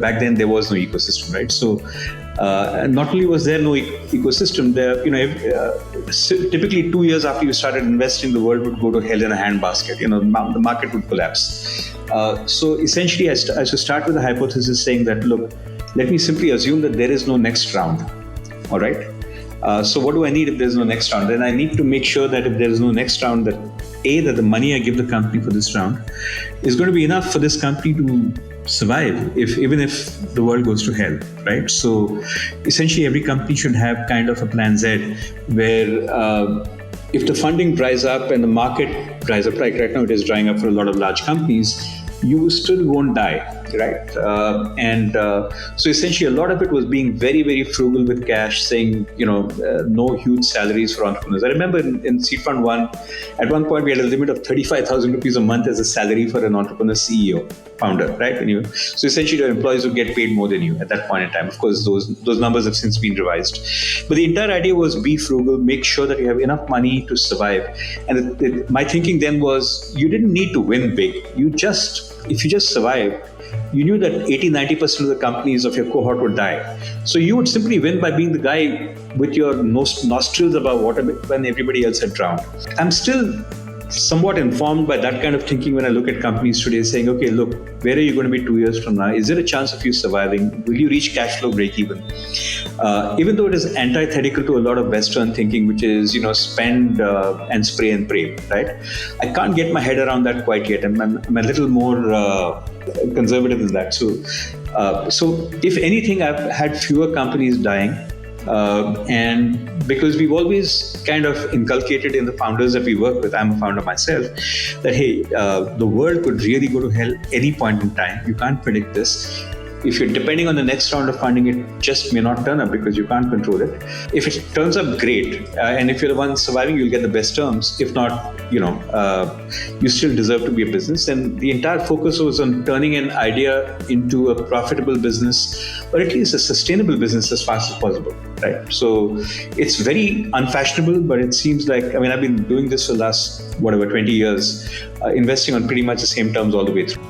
back then there was no ecosystem, right? So not only was there no ecosystem, there, typically 2 years after you started investing, the world would go to hell in a handbasket. The market would collapse. So essentially, I should start with a hypothesis saying that, look, let me simply assume that there is no next round. All right. So what do I need if there's no next round? Then I need to make sure that if there's no next round, that the money I give the company for this round is going to be enough for this company to survive, even if the world goes to hell, right? So essentially, every company should have kind of a plan Z, where if the funding dries up and the market dries up, like right now it is drying up for a lot of large companies, you still won't die, right? So essentially, a lot of it was being very, very frugal with cash, saying, no huge salaries for entrepreneurs. I remember in SeedFund 1, at one point, we had a limit of 35,000 rupees a month as a salary for an entrepreneur CEO, founder, right? So essentially, your employees would get paid more than you at that point in time. Of course, those numbers have since been revised. But the entire idea was be frugal, make sure that you have enough money to survive. And my thinking then was, you didn't need to win big. If you just survive, you knew that 80-90% of the companies of your cohort would die. So you would simply win by being the guy with your nostrils above water when everybody else had drowned. I'm still somewhat informed by that kind of thinking when I look at companies today, saying, okay, look, where are you going to be 2 years from now? Is there a chance of you surviving? Will you reach cash flow break even? Even though it is antithetical to a lot of Western thinking, which is, spend and spray and pray, right? I can't get my head around that quite yet. I'm a little more conservative than that. So if anything, I've had fewer companies dying. And because we've always kind of inculcated in the founders that we work with, I'm a founder myself, that, hey, the world could really go to hell any point in time. You can't predict this. If you're depending on the next round of funding, it just may not turn up because you can't control it. If it turns up, great. And if you're the one surviving, you'll get the best terms. If not, you still deserve to be a business. And the entire focus was on turning an idea into a profitable business, or at least a sustainable business as fast as possible, right? So it's very unfashionable, but it seems like, I've been doing this for the last, 20 years, investing on pretty much the same terms all the way through.